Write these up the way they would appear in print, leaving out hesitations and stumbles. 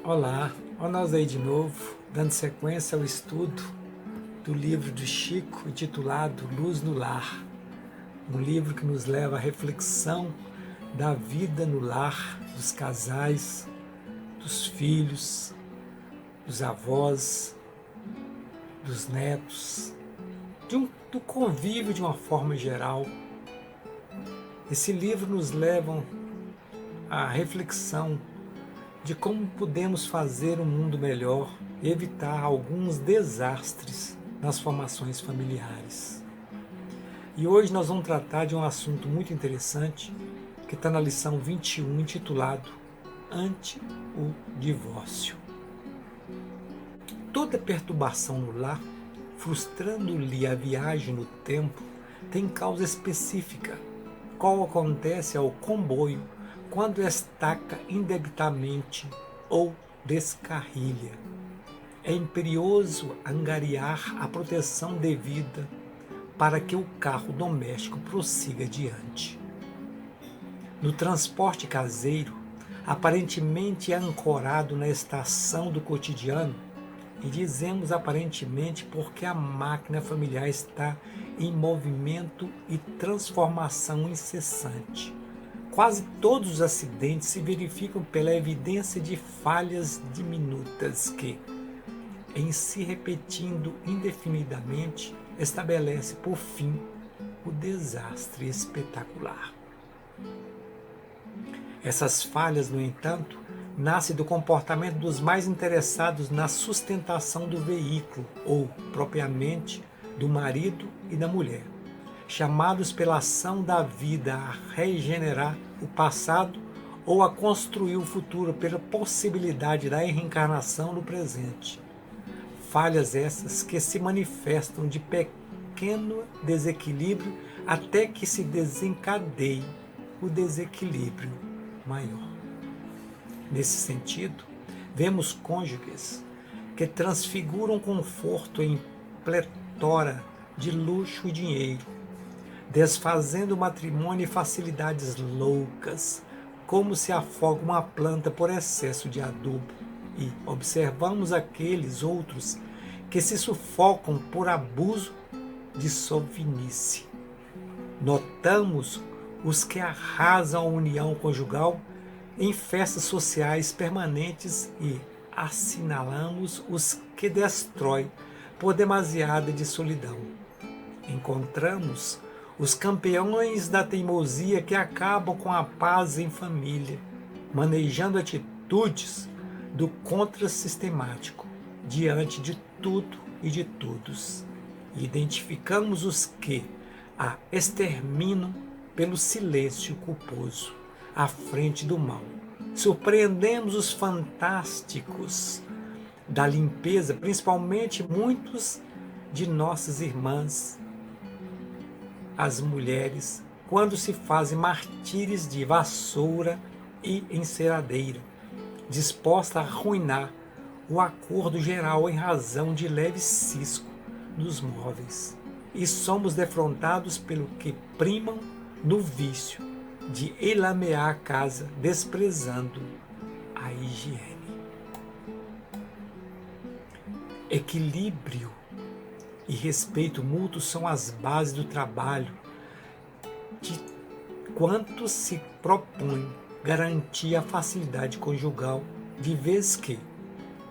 Olá, olha nós aí de novo, dando sequência ao estudo do livro de Chico intitulado Luz no Lar, um livro que nos leva à reflexão da vida no lar, dos casais, dos filhos, dos avós, dos netos, do convívio de uma forma geral. Esse livro nos leva à reflexão de como podemos fazer um mundo melhor e evitar alguns desastres nas formações familiares. E hoje nós vamos tratar de um assunto muito interessante que está na lição 21, intitulado Ante o Divórcio. Toda perturbação no lar, frustrando-lhe a viagem no tempo, tem causa específica, qual acontece ao comboio quando estaca indebitamente ou descarrilha. É imperioso angariar a proteção devida para que o carro doméstico prossiga adiante. No transporte caseiro, aparentemente ancorado na estação do cotidiano, e dizemos aparentemente porque a máquina familiar está em movimento e transformação incessante. Quase todos os acidentes se verificam pela evidência de falhas diminutas que, em se repetindo indefinidamente, estabelece por fim o desastre espetacular. Essas falhas, no entanto, nascem do comportamento dos mais interessados na sustentação do veículo, ou, propriamente, do marido e da mulher, chamados pela ação da vida a regenerar o passado ou a construir o futuro pela possibilidade da reencarnação no presente. Falhas essas que se manifestam de pequeno desequilíbrio até que se desencadeie o desequilíbrio maior. Nesse sentido, vemos cônjuges que transfiguram conforto em pletora de luxo e dinheiro, desfazendo o matrimônio e facilidades loucas, como se afoga uma planta por excesso de adubo, e observamos aqueles outros que se sufocam por abuso de sovinice. Notamos os que arrasam a união conjugal em festas sociais permanentes e assinalamos os que destroem por demasiada de solidão. Encontramos os campeões da teimosia que acabam com a paz em família, manejando atitudes do contra-sistemático diante de tudo e de todos. E identificamos os que a exterminam pelo silêncio culposo à frente do mal. Surpreendemos os fantásticos da limpeza, principalmente muitos de nossas irmãs, as mulheres, quando se fazem martírios de vassoura e enceradeira, disposta a arruinar o acordo geral em razão de leve cisco dos móveis. E somos defrontados pelo que primam no vício de elamear a casa, desprezando a higiene. Equilíbrio e respeito mútuo são as bases do trabalho de quanto se propõe garantir a facilidade conjugal, de vez que,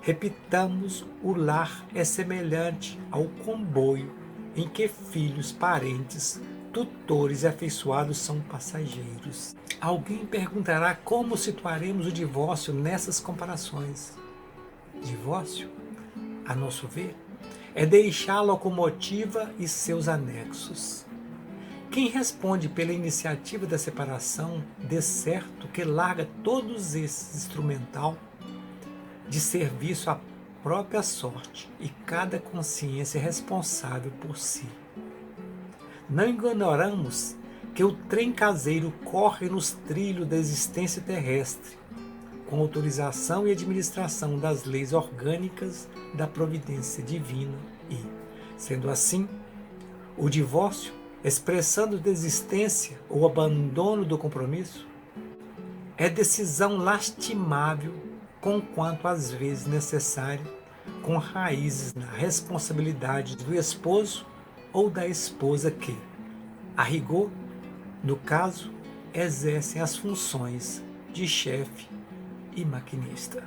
repitamos, o lar é semelhante ao comboio em que filhos, parentes, tutores e afeiçoados são passageiros. Alguém perguntará como situaremos o divórcio nessas comparações. Divórcio, a nosso ver, é deixar a locomotiva e seus anexos. Quem responde pela iniciativa da separação, de certo que larga todos esses instrumental de serviço à própria sorte e cada consciência é responsável por si. Não ignoramos que o trem caseiro corre nos trilhos da existência terrestre, com autorização e administração das leis orgânicas da providência divina e, sendo assim, o divórcio, expressando desistência ou abandono do compromisso, é decisão lastimável conquanto às vezes necessário, com raízes na responsabilidade do esposo ou da esposa que, a rigor, no caso, exercem as funções de chefe e maquinista.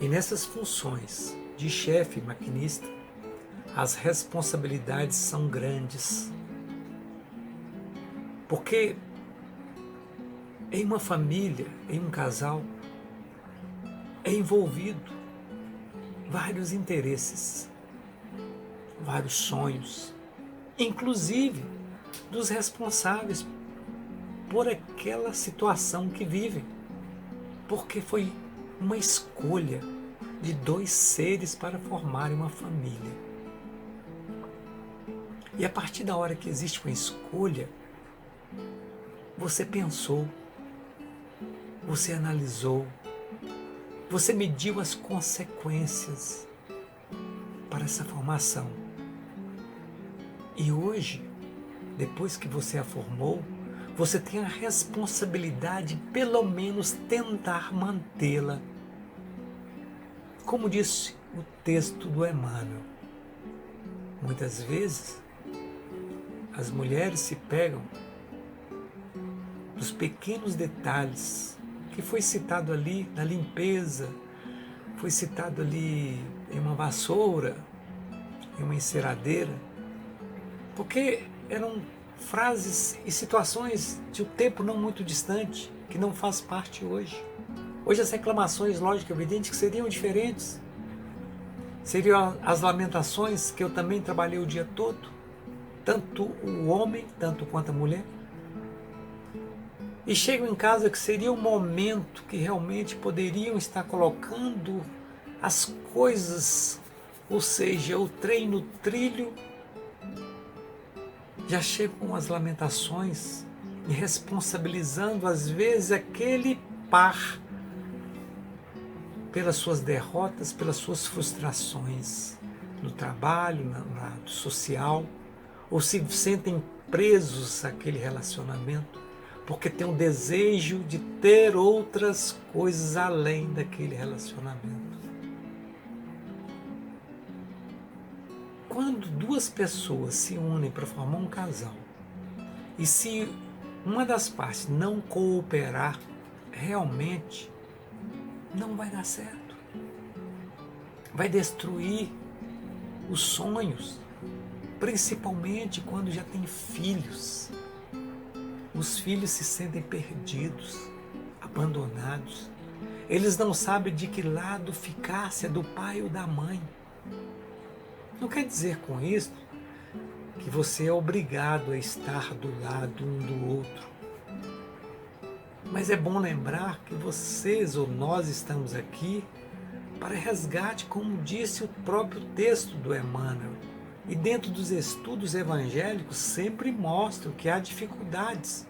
E nessas funções de chefe e maquinista, as responsabilidades são grandes. Porque em uma família, em um casal, é envolvido vários interesses, vários sonhos, inclusive dos responsáveis por aquela situação que vivem, porque foi uma escolha de dois seres para formarem uma família. E a partir da hora que existe uma escolha, você pensou, você analisou, você mediu as consequências para essa formação. E hoje, depois que você a formou, você tem a responsabilidade de pelo menos tentar mantê-la. Como disse o texto do Emmanuel, muitas vezes as mulheres se pegam dos pequenos detalhes que foi citado ali na limpeza, foi citado ali em uma vassoura, em uma enceradeira, porque eram frases e situações de um tempo não muito distante, que não faz parte hoje. Hoje as reclamações, lógico, evidente, que seriam diferentes. Seriam as lamentações que eu também trabalhei o dia todo, tanto o homem, tanto quanto a mulher. E chegam em casa que seria o momento que realmente poderiam estar colocando as coisas, ou seja, o trem no trilho. Já chegam as lamentações e responsabilizando às vezes aquele par pelas suas derrotas, pelas suas frustrações no trabalho, no lado social, ou se sentem presos àquele relacionamento, porque tem um desejo de ter outras coisas além daquele relacionamento. Quando duas pessoas se unem para formar um casal, e se uma das partes não cooperar, realmente não vai dar certo. Vai destruir os sonhos, principalmente quando já tem filhos. Os filhos se sentem perdidos, abandonados. Eles não sabem de que lado ficar, se é do pai ou da mãe. Não quer dizer com isso que você é obrigado a estar do lado um do outro. Mas é bom lembrar que vocês ou nós estamos aqui para resgate, como disse o próprio texto do Emmanuel. E dentro dos estudos evangélicos sempre mostram que há dificuldades.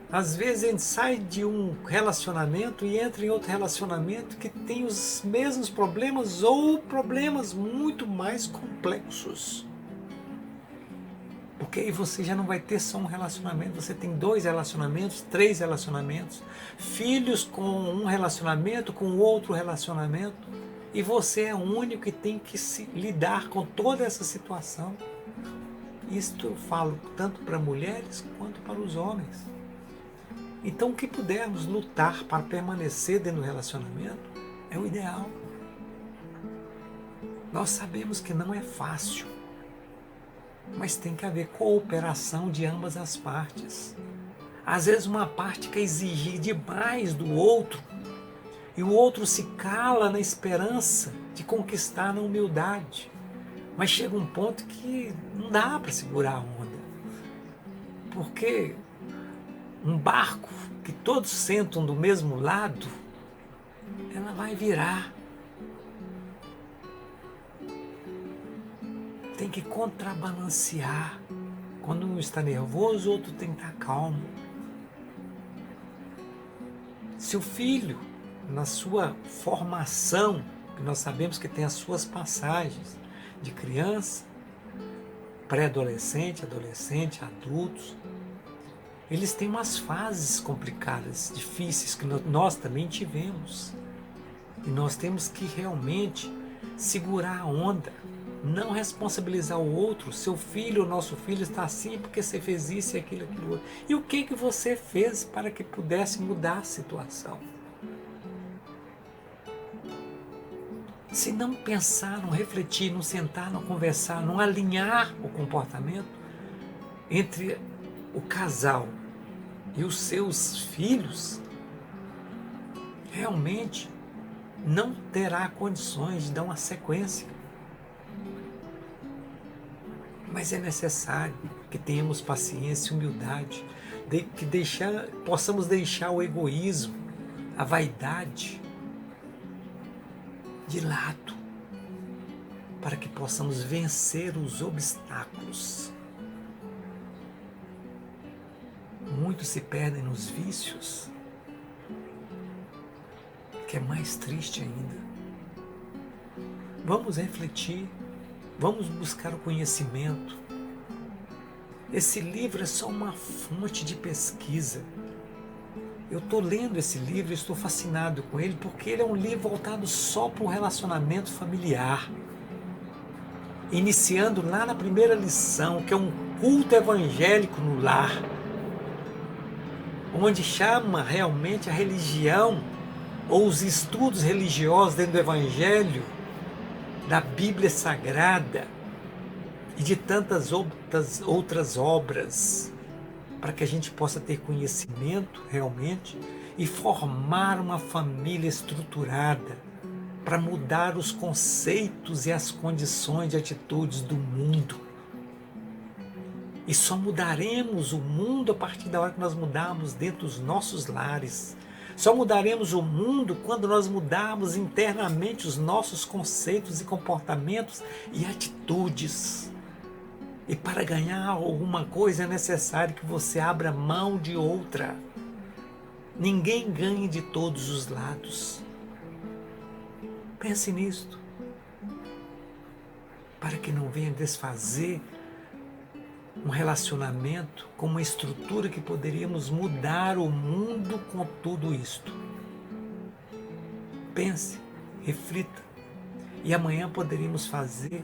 Às vezes a gente sai de um relacionamento e entra em outro relacionamento que tem os mesmos problemas ou problemas muito mais complexos. Porque aí você já não vai ter só um relacionamento, você tem 2 relacionamentos, 3 relacionamentos, filhos com um relacionamento, com outro relacionamento, e você é o único que tem que lidar com toda essa situação. Isto eu falo tanto para mulheres quanto para os homens. Então o que pudermos lutar para permanecer dentro do relacionamento é o ideal. Nós sabemos que não é fácil, mas tem que haver cooperação de ambas as partes. Às vezes uma parte quer exigir demais do outro e o outro se cala na esperança de conquistar na humildade. Mas chega um ponto que não dá para segurar a onda. Porque um barco que todos sentam do mesmo lado, ela vai virar. Tem que contrabalancear. Quando um está nervoso, o outro tem que estar calmo. Se o filho, na sua formação, que nós sabemos que tem as suas passagens de criança, pré-adolescente, adolescente, adultos, Eles têm umas fases complicadas, difíceis, que nós também tivemos. E nós temos que realmente segurar a onda, não responsabilizar o outro. Seu filho, o nosso filho está assim porque você fez isso e aquilo, aquilo outro. E o que você fez para que pudesse mudar a situação? Se não pensar, não refletir, não sentar, não conversar, não alinhar o comportamento entre o casal e os seus filhos, realmente não terá condições de dar uma sequência. Mas é necessário que tenhamos paciência e humildade, que possamos deixar o egoísmo, a vaidade de lado, para que possamos vencer os obstáculos. Muitos se perdem nos vícios, que é mais triste ainda. Vamos refletir, vamos buscar o conhecimento. Esse livro é só uma fonte de pesquisa. Eu estou lendo esse livro e estou fascinado com ele porque ele é um livro voltado só para o relacionamento familiar. Iniciando lá na primeira lição, que é um culto evangélico no lar, onde chama realmente a religião ou os estudos religiosos dentro do Evangelho, da Bíblia Sagrada e de tantas outras obras, para que a gente possa ter conhecimento realmente e formar uma família estruturada para mudar os conceitos e as condições de atitudes do mundo. E só mudaremos o mundo a partir da hora que nós mudarmos dentro dos nossos lares. Só mudaremos o mundo quando nós mudarmos internamente os nossos conceitos e comportamentos e atitudes. E para ganhar alguma coisa é necessário que você abra mão de outra. Ninguém ganha de todos os lados. Pense nisto. Para que não venha desfazer um relacionamento com uma estrutura que poderíamos mudar o mundo com tudo isto. Pense, reflita. E amanhã poderíamos fazer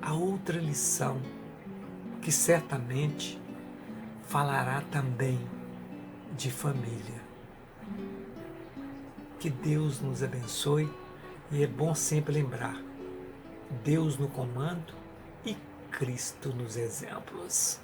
a outra lição, que certamente falará também de família. Que Deus nos abençoe e é bom sempre lembrar: Deus no comando e Cristo nos exemplos.